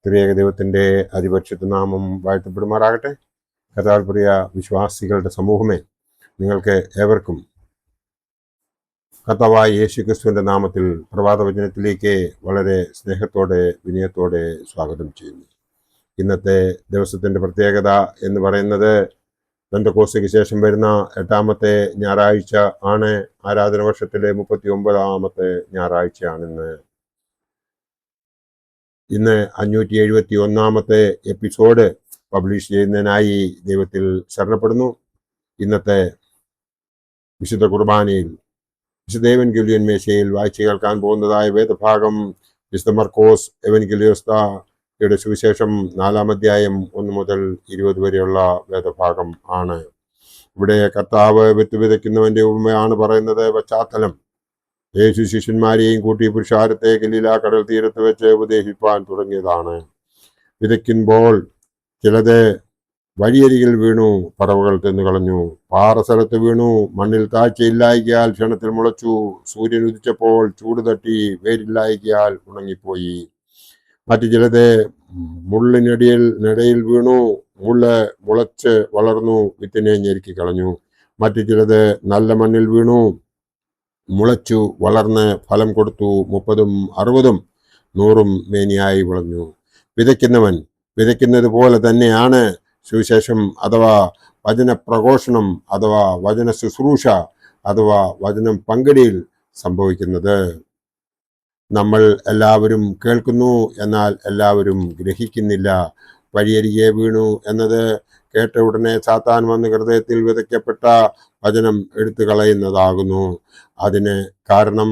ത്രിയേക ദൈവത്തിൻ്റെ അതിപരിശുദ്ധ നാമം വാഴ്ത്തപ്പെടുമാറാകട്ടെ. കർത്താവിൽ പ്രിയ വിശ്വാസികളുടെ സമൂഹമേ, നിങ്ങൾക്ക് ഏവർക്കും കർത്താവായ യേശു ക്രിസ്തുവിൻ്റെ നാമത്തിൽ പ്രഭാതവചനത്തിലേക്ക് വളരെ സ്നേഹത്തോടെ വിനയത്തോടെ സ്വാഗതം ചെയ്യുന്നു. ഇന്നത്തെ ദിവസത്തിൻ്റെ പ്രത്യേകത എന്ന് പറയുന്നത് പെന്തക്കോസ്തിക്ക് ശേഷം വരുന്ന 8ാമത്തെ ഞായറാഴ്ച ആണ്. ആരാധന വർഷത്തിലെ 39ാമത്തെ ഞായറാഴ്ചയാണിന്ന്. ഇന്ന് 571ാമത്തെ എപ്പിസോഡ് പബ്ലിഷ് ചെയ്യുന്നതിനായി ദൈവത്തിൽ ശരണപ്പെടുന്നു. ഇന്നത്തെ വിശുദ്ധ കുർബാനയിൽ വിശുദ്ധ എവൻഗേലിയോൻ മേശയിൽ വായിച്ചു കേൾക്കാൻ പോകുന്നതായ വേദഭാഗം വിശുദ്ധ മർക്കോസ് എവൻഗേലിയോസ്തായുടെ സുവിശേഷം 4-ാം അധ്യായം 1 മുതൽ 20 വരെയുള്ള വേദഭാഗം ആണ്. ഇവിടെ കർത്താവ് വിത്ത് വിതയ്ക്കുന്നവന്റെ ഉപമയാണ് പറയുന്നത്. പശ്ചാത്തലം: യേശു ശിഷ്യന്മാരെയും കൂട്ടി പുരുഷാരത്തെ ഗലീല കടൽ തീരത്ത് വെച്ച് ഉപദേശിപ്പാൻ തുടങ്ങിയതാണ്. വിതയ്ക്കുമ്പോൾ ചിലത് വഴിയരികിൽ വീണു, പറവകൾ തിന്നുകളഞ്ഞു. പാറസ്ഥലത്ത് വീണു, മണ്ണിൽ താഴ്ചയില്ലായികയാൽ ക്ഷണത്തിൽ മുളച്ചു. സൂര്യൻ ഉദിച്ചപ്പോൾ ചൂട് തട്ടി, വേരില്ലായികയാൽ ഉണങ്ങിപ്പോയി. മറ്റു ചിലത് മുള്ളിനിടയിൽ വീണു, മുള്ള് മുളച്ച് വളർന്നു, വിത്തിനെ ഞെരുക്കി കളഞ്ഞു. മറ്റു ചിലത് നല്ല മണ്ണിൽ വീണു, മുളച്ചു വളർന്ന് ഫലം കൊടുത്തു. 30, 60, 100 മേനിയായി വിളഞ്ഞു. വിതയ്ക്കുന്നവൻ വിതയ്ക്കുന്നത് പോലെ തന്നെയാണ് സുവിശേഷം അഥവാ വചന പ്രഘോഷണം അഥവാ വചന ശുശ്രൂഷ അഥവാ വചനം പങ്കിടൽ സംഭവിക്കുന്നത്. നമ്മൾ എല്ലാവരും കേൾക്കുന്നു, എന്നാൽ എല്ലാവരും ഗ്രഹിക്കുന്നില്ല. വഴിയരികെ വീണു എന്നത് കേട്ട ഉടനെ സാത്താൻ വന്ന് ഹൃദയത്തിൽ വിതയ്ക്കപ്പെട്ട വചനം എടുത്തു കളയുന്നതാകുന്നു. അതിന് കാരണം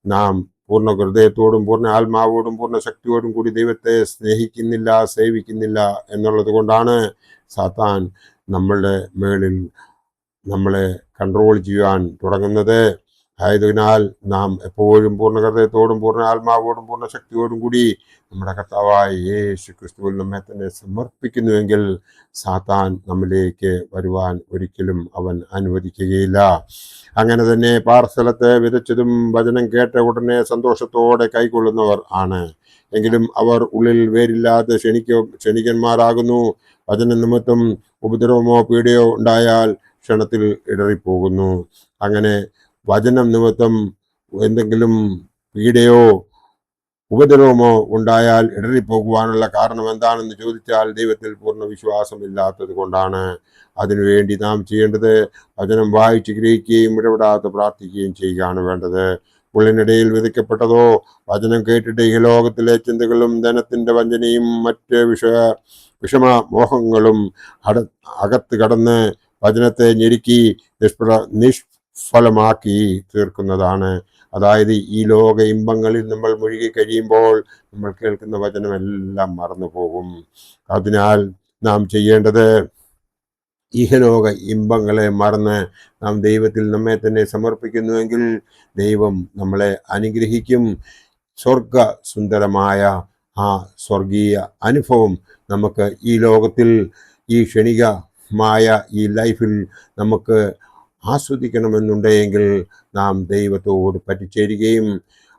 നാം പൂർണ്ണ ഹൃദയത്തോടും പൂർണ്ണ ആത്മാവോടും പൂർണ്ണ ശക്തിയോടും കൂടി ദൈവത്തെ സ്നേഹിക്കുന്നില്ല, സേവിക്കുന്നില്ല എന്നുള്ളത് കൊണ്ടാണ് സാത്താൻ നമ്മളുടെ മേളിൽ നമ്മളെ കൺട്രോൾ ചെയ്യാൻ തുടങ്ങുന്നത്. ആയതിനാൽ നാം എപ്പോഴും പൂർണ്ണ ഹൃദയത്തോടും പൂർണ്ണ ആത്മാവോടും പൂർണ്ണ ശക്തിയോടും കൂടി നമ്മുടെ കർത്താവായ യേശു ക്രിസ്തുവിൽ നമ്മെ തന്നെ സമർപ്പിക്കുന്നുവെങ്കിൽ സാത്താൻ നമ്മിലേക്ക് വരുവാൻ ഒരിക്കലും അവൻ അനുവദിക്കുകയില്ല. അങ്ങനെ തന്നെ പാറസ്ഥലത്ത് വിതച്ചതും വചനം കേട്ട ഉടനെ സന്തോഷത്തോടെ കൈക്കൊള്ളുന്നവർ ആണ്. എങ്കിലും അവർ ഉള്ളിൽ വേരില്ലാതെ ക്ഷണികന്മാരാകുന്നു. വചന നിമിത്തം ഉപദ്രവമോ പീഡയോ ഉണ്ടായാൽ ക്ഷണത്തിൽ ഇടറിപ്പോകുന്നു. അങ്ങനെ വചനം നിമിത്തം എന്തെങ്കിലും പീഡയോ ഉപദ്രവമോ ഉണ്ടായാൽ ഇടറിപ്പോകുവാനുള്ള കാരണം എന്താണെന്ന് ചോദിച്ചാൽ ദൈവത്തിൽ പൂർണ്ണ വിശ്വാസമില്ലാത്തത് കൊണ്ടാണ്. അതിനുവേണ്ടി നാം ചെയ്യേണ്ടത് വചനം വായിച്ച് ഗ്രഹിക്കുകയും ഇടപെടാതെ പ്രാർത്ഥിക്കുകയും ചെയ്യുകയാണ് വേണ്ടത്. ഉള്ളിനിടയിൽ വിതയ്ക്കപ്പെട്ടതോ വചനം കേട്ടിട്ട് ഈ ലോകത്തിലെ ചിന്തകളും ധനത്തിന്റെ വഞ്ചനയും മറ്റ് വിഷമമോഹങ്ങളും അകത്ത് കടന്ന് വചനത്തെ ഞെരുക്കി നിഷ്ഫലമാക്കി തീർക്കുന്നതാണ്. അതായത് ഈ ലോക ഇമ്പങ്ങളിൽ നമ്മൾ മുഴുകി കഴിയുമ്പോൾ നമ്മൾ കേൾക്കുന്ന വചനമെല്ലാം മറന്നു പോകും. അതിനാൽ നാം ചെയ്യേണ്ടത് ഇഹലോക ഇമ്പങ്ങളെ മറന്ന് നാം ദൈവത്തിൽ നമ്മെ തന്നെ സമർപ്പിക്കുന്നുവെങ്കിൽ ദൈവം നമ്മളെ അനുഗ്രഹിക്കും. സ്വർഗ സുന്ദരമായ ആ സ്വർഗീയ അനുഭവം നമുക്ക് ഈ ലോകത്തിൽ ഈ ക്ഷണികമായ ഈ ലൈഫിൽ നമുക്ക് ആസ്വദിക്കണമെന്നുണ്ടെങ്കിൽ നാം ദൈവത്തോട് പറ്റിച്ചേരുകയും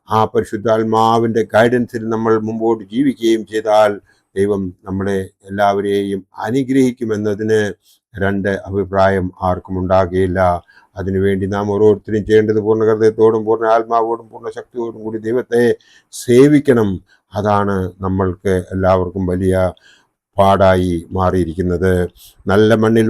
ആ പരിശുദ്ധാത്മാവിൻ്റെ ഗൈഡൻസിൽ നമ്മൾ മുമ്പോട്ട് ജീവിക്കുകയും ചെയ്താൽ ദൈവം നമ്മളെ എല്ലാവരെയും അനുഗ്രഹിക്കുമെന്നതിന് 2 അഭിപ്രായം ആർക്കും ഉണ്ടാകുകയില്ല. അതിനുവേണ്ടി നാം ഓരോരുത്തരും ചെയ്യേണ്ടത് പൂർണ്ണ ഹൃദയത്തോടും പൂർണ്ണ ആത്മാവോടും പൂർണ്ണ ശക്തിയോടും കൂടി ദൈവത്തെ സേവിക്കണം. അതാണ് നമ്മൾക്ക് എല്ലാവർക്കും വലിയ പാടായി മാറിയിരിക്കുന്നത്. നല്ല മണ്ണിൽ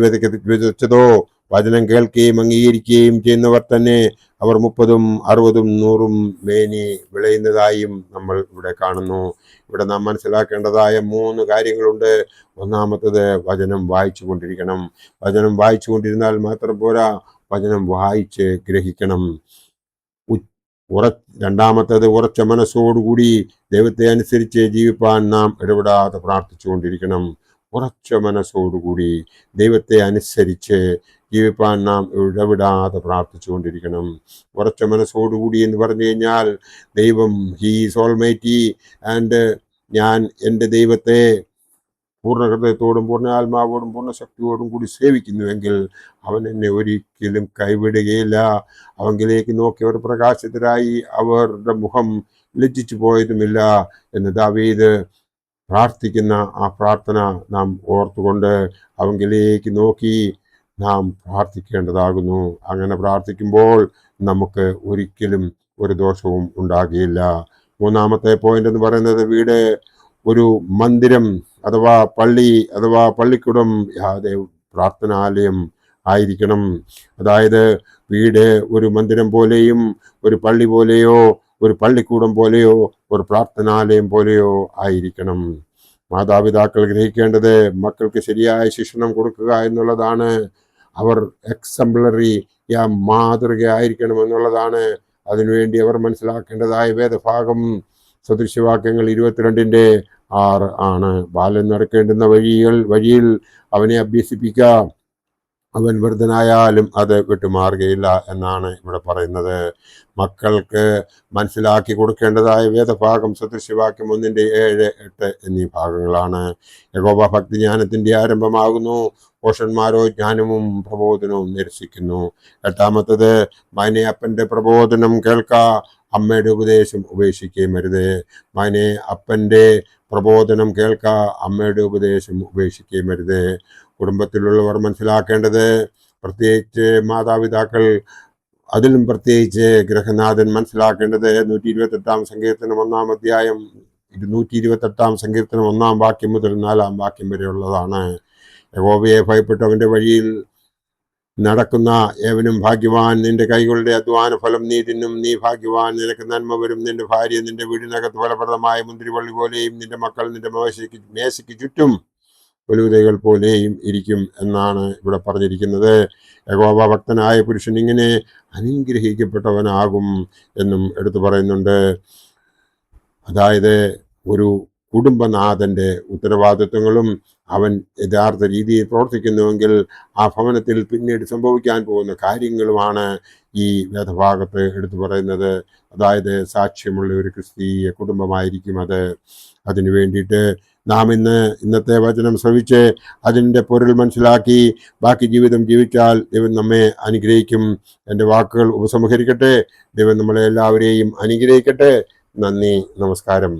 വിതച്ചതോ വചനം കേൾക്കുകയും അംഗീകരിക്കുകയും ചെയ്യുന്നവർ തന്നെ അവർ 30, 60, 100 മേനി വിളയുന്നതായും നമ്മൾ ഇവിടെ കാണുന്നു. ഇവിടെ നാം മനസ്സിലാക്കേണ്ടതായ 3 കാര്യങ്ങളുണ്ട്. ഒന്നാമത്തത് വചനം വായിച്ചു കൊണ്ടിരിക്കണം. വചനം വായിച്ചു കൊണ്ടിരുന്നാൽ മാത്രം പോരാ, വചനം വായിച്ച് ഗ്രഹിക്കണം. രണ്ടാമത്തത് ഉറച്ച മനസ്സോടുകൂടി ദൈവത്തെ അനുസരിച്ച് ജീവിപ്പാൻ നാം ഇടപെടാതെ പ്രാർത്ഥിച്ചുകൊണ്ടിരിക്കണം. ഉറച്ച മനസ്സോടുകൂടി ദൈവത്തെ അനുസരിച്ച് ജീവിപ്പാൻ നാം ഇടപെടാതെ പ്രാർത്ഥിച്ചുകൊണ്ടിരിക്കണം. ഉറച്ച മനസ്സോടുകൂടി എന്ന് പറഞ്ഞു കഴിഞ്ഞാൽ ദൈവം ഹീസ് ഓൾമൈറ്റി ആൻഡ് ഞാൻ എൻ്റെ ദൈവത്തെ പൂർണ്ണ ഹൃദയത്തോടും പൂർണ്ണ ആത്മാവോടും പൂർണ്ണ ശക്തിയോടും കൂടി സേവിക്കുന്നുവെങ്കിൽ അവൻ എന്നെ ഒരിക്കലും കൈവിടുകയില്ല. അവങ്കിലേക്ക് നോക്കിയവർ പ്രകാശിതരായി, അവരുടെ മുഖം ലജ്ജിച്ചു പോയതുമില്ല എന്ന് ദാവീദ് പ്രാർത്ഥിക്കുന്ന ആ പ്രാർത്ഥന നാം ഓർത്തുകൊണ്ട് അവങ്കിലേക്ക് നോക്കി നാം പ്രാർത്ഥിക്കേണ്ടതാകുന്നു. അങ്ങനെ പ്രാർത്ഥിക്കുമ്പോൾ നമുക്ക് ഒരിക്കലും ഒരു ദോഷവും ഉണ്ടാകുകയില്ല. മൂന്നാമത്തെ പോയിന്റ് എന്ന് പറയുന്നത് വീട് ഒരു മന്ദിരം അഥവാ പള്ളി അഥവാ പള്ളിക്കൂടം പ്രാർത്ഥനാലയം ആയിരിക്കണം. അതായത് വീട് ഒരു മന്ദിരം പോലെയും ഒരു പള്ളി പോലെയോ ഒരു പള്ളിക്കൂടം പോലെയോ ഒരു പ്രാർത്ഥനാലയം പോലെയോ ആയിരിക്കണം. മാതാപിതാക്കൾ ഗ്രഹിക്കേണ്ടത് മക്കൾക്ക് ശരിയായ ശിക്ഷണം കൊടുക്കുക എന്നുള്ളതാണ്. അവർ എക്സംപ്ലറി മാതൃകയായിരിക്കണം എന്നുള്ളതാണ്. അതിനുവേണ്ടി അവർ മനസ്സിലാക്കേണ്ടതായ വേദഭാഗം സദൃശ്യവാക്യങ്ങൾ 22:6 ആണ്. ബാലൻ നടക്കേണ്ടുന്ന വഴിയിൽ അവനെ അഭ്യസിപ്പിക്കുക, അവൻ വൃദ്ധനായാലും അത് വിട്ടുമാറുകയില്ല എന്നാണ് ഇവിടെ പറയുന്നത്. മക്കൾക്ക് മനസ്സിലാക്കി കൊടുക്കേണ്ടതായ വേദഭാഗം സദൃശ്യവാക്യം 1:7, 8 എന്നീ ഭാഗങ്ങളാണ്. യഹോവ ഭക്തി ജ്ഞാനത്തിന്റെ ആരംഭമാകുന്നു, പോഷന്മാരോ ജ്ഞാനവും പ്രബോധനവും നിരസിക്കുന്നു. 8-ാമത്തത് മകനെ അപ്പന്റെ പ്രബോധനം കേൾക്ക, അമ്മയുടെ ഉപദേശം ഉപേക്ഷിക്കുകയും അരുത്. മകനെ അപ്പന്റെ പ്രബോധനം കേൾക്ക, അമ്മയുടെ ഉപദേശം ഉപേക്ഷിക്കുകയും അരുത്. കുടുംബത്തിലുള്ളവർ മനസ്സിലാക്കേണ്ടത്, പ്രത്യേകിച്ച് മാതാപിതാക്കൾ, അതിലും പ്രത്യേകിച്ച് ഗൃഹനാഥൻ മനസ്സിലാക്കേണ്ടത് 128-ാം സങ്കീർത്തനം 1-ാം അധ്യായം 128-ാം സങ്കീർത്തനം 1-ാം വാക്യം മുതൽ 4-ാം വാക്യം വരെയുള്ളതാണ്. യഹോവയെ ഭയപ്പെട്ടവന്റെ വഴിയിൽ നടക്കുന്ന ഏവനും ഭാഗ്യവാൻ. നിന്റെ കൈകളുടെ അധ്വാന ഫലം നീ തിന്നും, നീ ഭാഗ്യവാൻ. നിനക്ക് നന്മ വരും. നിന്റെ ഭാര്യ നിന്റെ വീടിനകത്ത് ഫലപ്രദമായ മുന്തിരിവള്ളി പോലെയും നിന്റെ മക്കൾ നിന്റെ മേശയ്ക്ക് ചുറ്റും ഒലിവുതൈകൾ പോലെയും ഇരിക്കും എന്നാണ് ഇവിടെ പറഞ്ഞിരിക്കുന്നത്. യഹോവ ഭക്തനായ പുരുഷൻ ഇങ്ങനെ അനുഗ്രഹിക്കപ്പെട്ടവനാകും എന്നും എടുത്തു പറയുന്നുണ്ട്. അതായത് ഒരു കുടുംബനാഥന്റെ ഉത്തരവാദിത്വങ്ങളും അവൻ യഥാർത്ഥ രീതിയിൽ പ്രവർത്തിക്കുന്നുവെങ്കിൽ ആ ഭവനത്തിൽ പിന്നീട് സംഭവിക്കാൻ പോകുന്ന കാര്യങ്ങളുമാണ് ഈ വേദഭാഗത്ത് എടുത്തു പറയുന്നത്. അതായത് സാക്ഷ്യമുള്ള ഒരു ക്രിസ്തീയ കുടുംബമായിരിക്കും അത്. അതിനു വേണ്ടിയിട്ട് നാം ഇന്നത്തെ വചനം ശ്രവിച്ച് അതിൻ്റെ പൊരുൾ മനസ്സിലാക്കി ബാക്കി ജീവിതം ജീവിച്ചാൽ ദൈവം നമ്മെ അനുഗ്രഹിക്കും. എൻ്റെ വാക്കുകൾ ഉപസംഹരിക്കട്ടെ. ദൈവം നമ്മളെ എല്ലാവരെയും അനുഗ്രഹിക്കട്ടെ. നന്ദി, നമസ്കാരം.